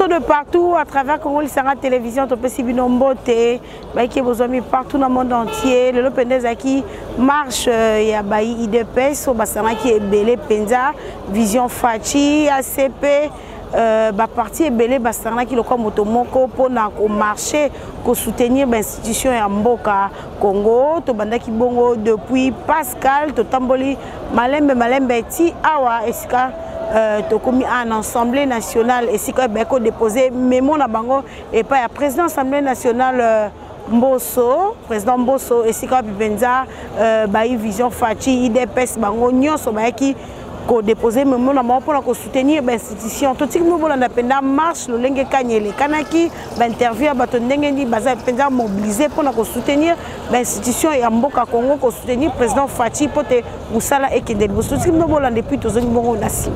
de partout à travers Congo Lisanga Télévision, tu peux suivre Nombote, qui vous ont mis partout dans le monde entier. Le Pendeza qui marche, il y a Bayi IDPS, Basanga qui est belé Penza, Vision Fachi, ACP. Parti ebele basana qui le comme motomoko pour marcher pour soutenir l'institution ya mboka Congo to bandaki bongo depuis Pascal to tamboli malembe ti awa esika to komi en assemblée nationale esika beko déposer mémo na bango et pas ya président assemblée nationale Mbosso, président Mbosso esika bipenza Bayi Vision Fachi IDPS bango nyonso bayaki ko déposer même na pour soutenir l'institution tout ce que nous voulons pendant marche le lenge kanyele kanaki interview bato ndenge ni baza pendant mobiliser pour soutenir l'institution ya mboka Congo ko soutenir président Fachi pour te musala et kende tout ce que nous voulons depuis tous nous bongo na sima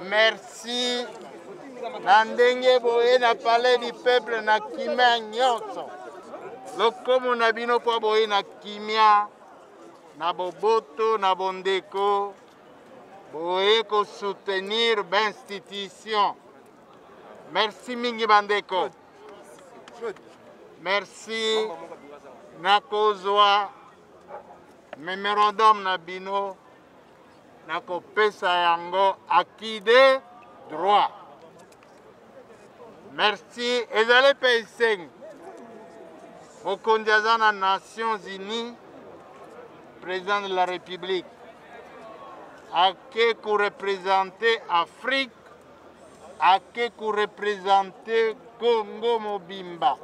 Merci. Nandenge boye na palais du peuple na kimia nyonso. Lokomo na bino po boye na kimia na boboto na bondeko boye ko soutenir l'institution. Merci mingi bandeko. Merci na kozwa memorandum na bino na kopesa yango akide droit. Merci ezale peiseng mokonzi aza na Nations Unies président de la République ake ko représenter Afrique ake ko représenter Congo mobimba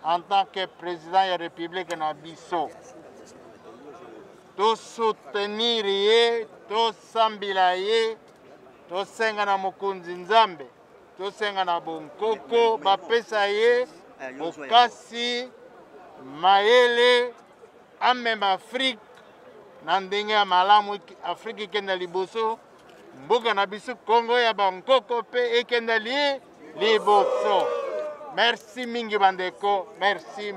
en tant que président de la République na biso to soutenir ye to sambila ye tosenga na mokonzi nzambe tosenga na bonkoko bapesa ye okasi mayele amema Afrique na ndenge ya malamu Afrique ekenda liboso mboka na biso Congo ya bankoko pe ekenda liboso. Merci mingi bandeko, merci.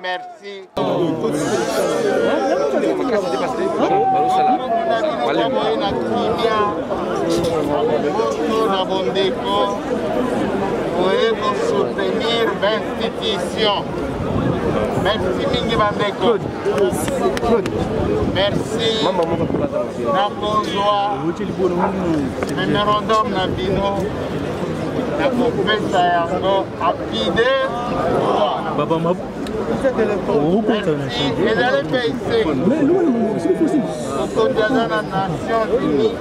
Na bondeko pour soutenir l'institution. Merci mingi bandeko. Merci. Na bonjour. Memorandum na bino. Na kopesa yango apide. Ezali mpe ise mokonzi aza na Nations Unies,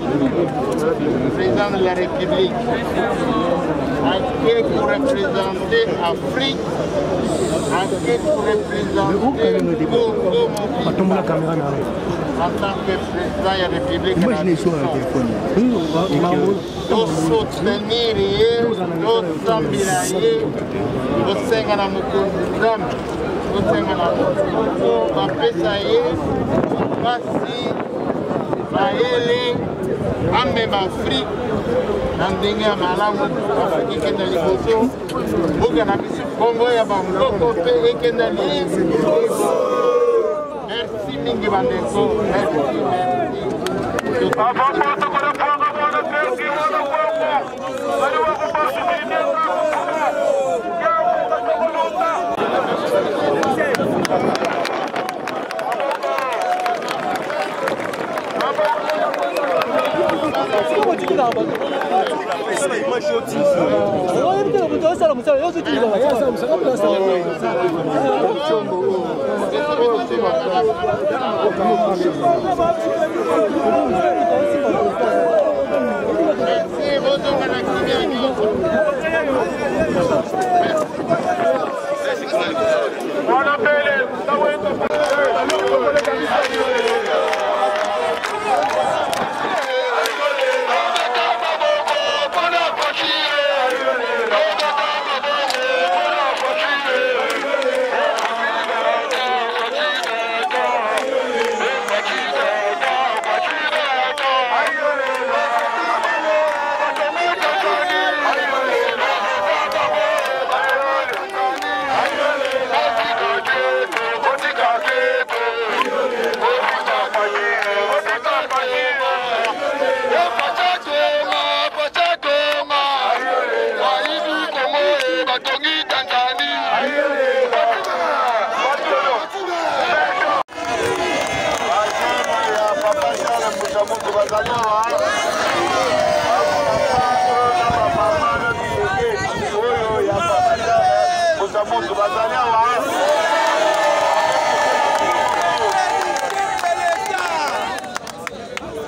président de la République ake koreprésenter Afrique, ake koreprésenter Congo en tant que président de la République tosoutenir ye, tosambila ye, tosenga na mokonzi nzambe, tosenga na mokonzi bapesa ye basi mayele amema Afrique na ndenge ya malamu Afrique ekenda liboso mboka na biso Congo ya bamboko mpe ekenda liboso. Merci mingi bandeko, merci.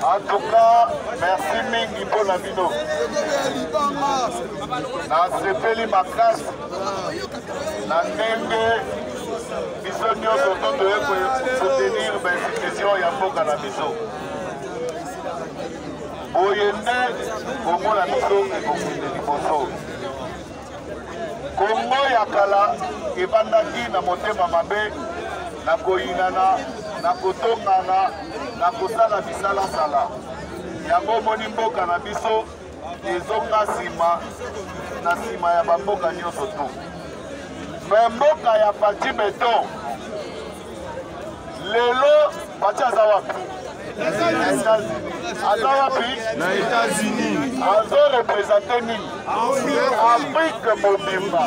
En tout cas, merci mingi pour la vidéo. Na sepeli makasi na ndenge biso nyonso totoye soutenir l'institution ya mboka na biso. Boye nde Kongo na biso ekokende liboso. Kongo ya kala ebandaki na motema mabe na koyinana na kotongana na kosala bisalasala yango moni mboka na biso ezonga nsima na nsima ya bamboka nyonso tu. Me mboka ya Fati Beton lelo Fati aza wapi? Aza wapi? Na États-Unis. Azo représente nini? Afrique mobimba.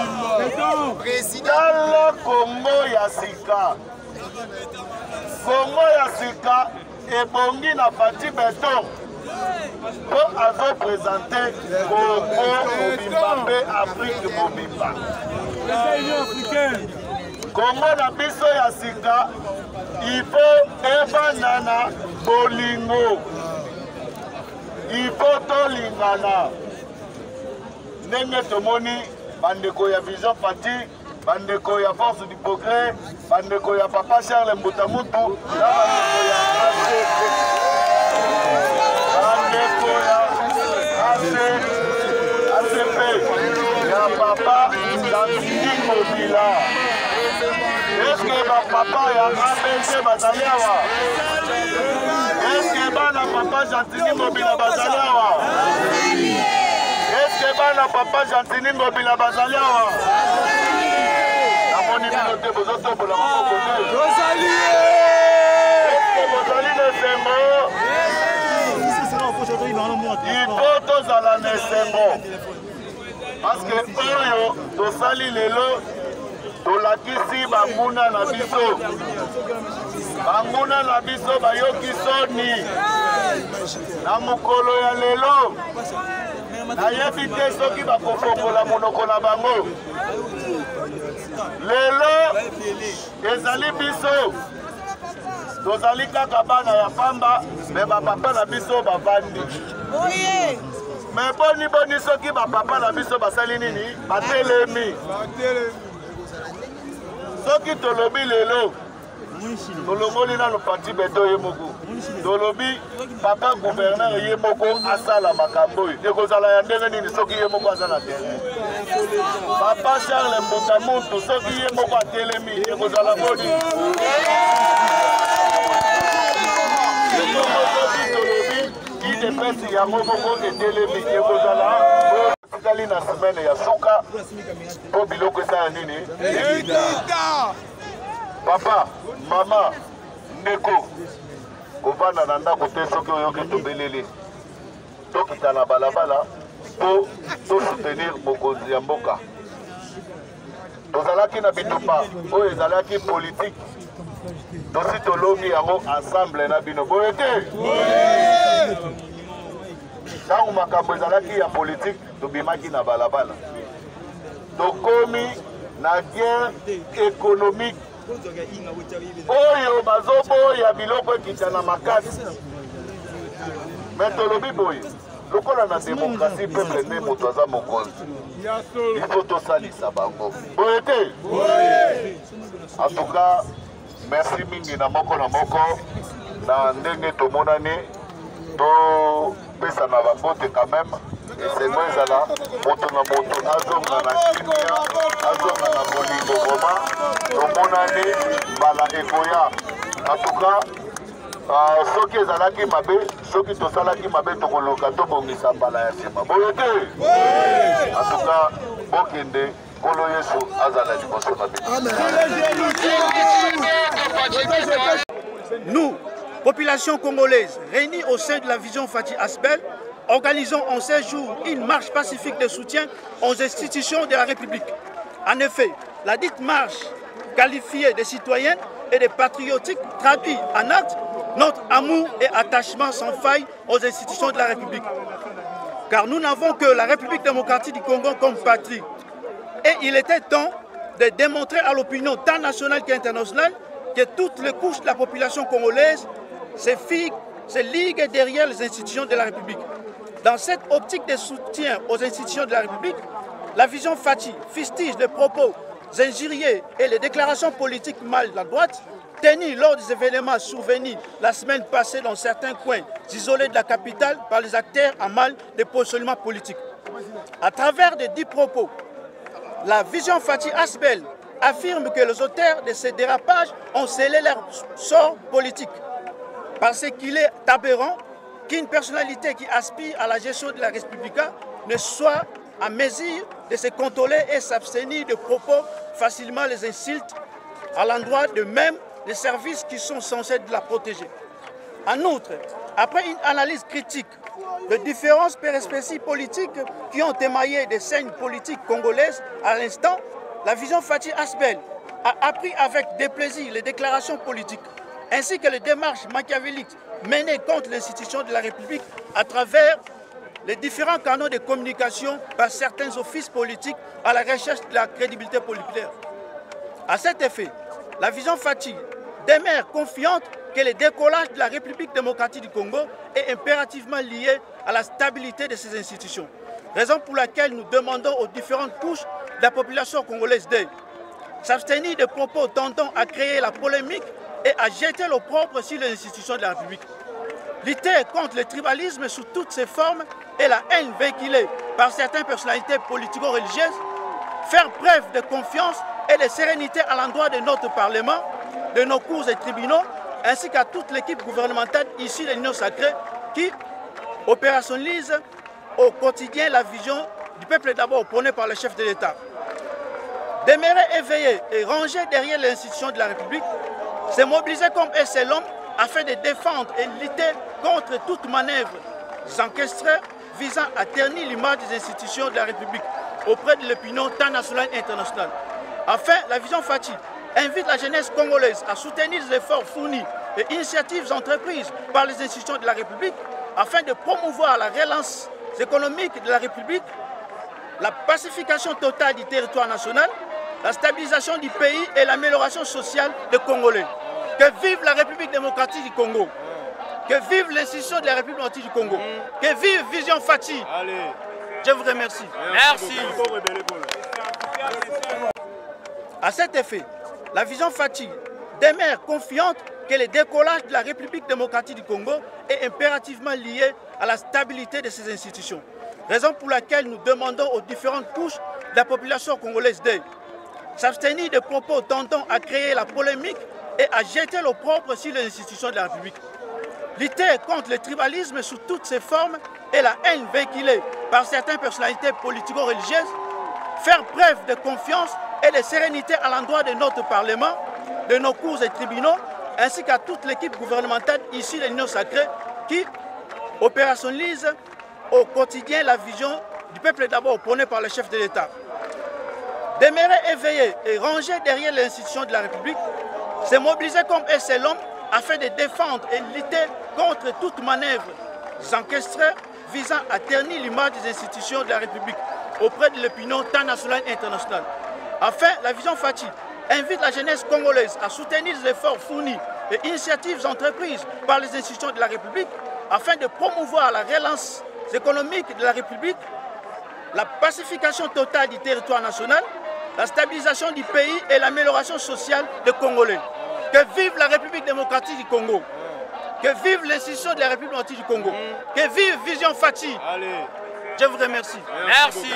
Tala Congo ya sika. Congo ya sika ebongi na Fati Beton po azo présenter Congo mobimba mpe Afrique mobimba. Congo na biso ya sika ifo ebandana bolingo, ifo tolingana ndenge tomoni bandeko ya Vision Fati, bandeko ya Force du Progrès, bandeko ya Papa Charles Mbutamutu na bandeko ya ACC. que papa ya ABC bazali awa? Est-ce que bana papa Gentini Ngobila bazali awa? Est-ce que bana papa Gentini Ngobila bazali awa? Namoni bino te bozotombola maboko te. Bozali! Est-ce que bozali na esengo? Il faut tozala na esengo. Parce que oyo tosali lelo tolakisi banguna na biso. Banguna na biso bayoki soni. Na mokolo ya lelo nayebi te soki bakofongola monoko na bango. Lelo ezali biso tozali kaka bana ya pamba me bapapa na biso bavandi. Me boni soki bapapa na biso basali nini batelemi. Soki tolobi lelo tolongoli nano parti beto ye moko tolobi papa gouverneur ye moko asala makambo oyo ekozala ya ndenge nini soki ye moko aza na terrain. Papa Charles Mbuta Muntu soki ye moko atelemi ekozala boni. Idepesi yango moko etelemi ekozala tikali na semaine ya suka po biloko esala nini. Papa, mama, ndeko kovanda na ndako te soki oyoki tobeleli tokita na balabala po tosoutenir mokonzi ya mboka. Tozalaki na bitumba oyo ezalaki politique tosi tolobi yango ensemble na bino boye te. Ntango makambo ezalaki ya politique tobimaki na balabala. Tokomi na guerre économique oyo bazoboya biloko ekita na makasi. Me tolobi boye lokola na démocratie peuple nde moto aza mokonzi il faut tosalisa bango boye te. En tout cas merci mingi na moko na ndenge tomonani topesa na babote quand même esengo ezala moto na moto azonga na kimia azonga na bolingo koma tomonani mbala ekoya. En tout cas soki ezalaki mabe soki tosalaki mabe tokoloka tobongisa mbala ya nsima boye te. En tout cas bokende kolo Yesu azala liboso na bino. Nous, population congolaise réunie au sein de la Vision Fati Asbel, organisons en ces jours une marche pacifique de soutien aux institutions de la République. En effet, la dite marche, qualifiée de citoyenne et de patriotique, traduit en acte notre amour et attachement sans faille aux institutions de la République. Car nous n'avons que la République démocratique du Congo comme patrie. Et il était temps de démontrer à l'opinion tant nationale qu'internationale que toutes les couches de la population congolaise se liguent derrière les institutions de la République. Dans cette optique de soutien aux institutions de la République, la Vision Fati fustige les propos injurieux et les déclarations politiques mal de la droite tenues lors des événements survenus la semaine passée dans certains coins isolés de la capitale par les acteurs en mal de positionnement politique. À travers de dits propos, la Vision Fati Asbel affirme que les auteurs de ces dérapages ont scellé leur sort politique. Parce qu'il est aberrant qu'une personnalité qui aspire à la gestion de la République ne soit en mesure de se contrôler et s'abstenir de propos facilement les insultes à l'endroit de même les services qui sont censés la protéger. En outre, après une analyse critique de différentes perspectives politiques qui ont émaillé des scènes politiques congolaises à l'instant, la Vision Fati Asbel a appris avec déplaisir les déclarations politiques ainsi que les démarches machiavéliques menées contre l'institution de la République à travers les différents canaux de communication par certains offices politiques à la recherche de la crédibilité populaire. À cet effet, la Vision Fati demeure confiante que le décollage de la République démocratique du Congo est impérativement lié à la stabilité de ces institutions. Raison pour laquelle nous demandons aux différentes couches de la population congolaise de s'abstenir de propos tendant à créer la polémique et à jeter l'opprobre sur les institutions de la République. Lutter contre le tribalisme sous toutes ses formes et la haine véhiculée par certaines personnalités politico-religieuses, faire preuve de confiance et de sérénité à l'endroit de notre Parlement, de nos cours et tribunaux, ainsi qu'à toute l'équipe gouvernementale issue de l'Union sacrée qui opérationnalise au quotidien la vision du peuple d'abord prônée par le chef de l'État. Demeurer éveillé et ranger derrière l'institution de la République, se mobiliser comme un seul homme afin de défendre et lutter contre toute manœuvre encastrée visant à ternir l'image des institutions de la République auprès de l'opinion tant nationale et internationale. Enfin, la vision Faty invite la jeunesse congolaise à soutenir les efforts fournis et initiatives entreprises par les institutions de la République afin de promouvoir la relance économique de la République, la pacification totale du territoire national, la stabilisation du pays et l'amélioration sociale des Congolais. Que vive la République démocratique du Congo. Que vive l'institution de la République démocratique du Congo. Que vive Vision Faty. Je vous remercie. Merci. À cet effet, la Vision Faty demeure confiante que le décollage de la République démocratique du Congo est impérativement lié à la stabilité de ses institutions. Raison pour laquelle nous demandons aux différentes couches de la population congolaise de s'abstenir de propos tendant à créer la polémique et à jeter l'opprobre sur les institutions de la République. Lutter contre le tribalisme sous toutes ses formes et la haine véhiculée par certaines personnalités politico-religieuses, faire preuve de confiance et de sérénité à l'endroit de notre Parlement, de nos cours et tribunaux, ainsi qu'à toute l'équipe gouvernementale issue de l'Union sacrée qui opérationnalise au quotidien la vision du peuple d'abord prônée par le chef de l'État. Demeurer éveillé et ranger derrière l'institution de la République, se mobiliser comme un seul homme afin de défendre et lutter contre toute manœuvre encastrée visant à ternir l'image des institutions de la République auprès de l'opinion tant nationale et internationale. Enfin, la Vision Faty invite la jeunesse congolaise à soutenir les efforts fournis et initiatives entreprises par les institutions de la République afin de promouvoir la relance économique de la République, la pacification totale du territoire national, la stabilisation du pays et l'amélioration sociale des Congolais. Que vive la République démocratique du Congo. Que vive l'institution de la République démocratique du Congo. Que vive Vision Faty. Je vous remercie. Merci.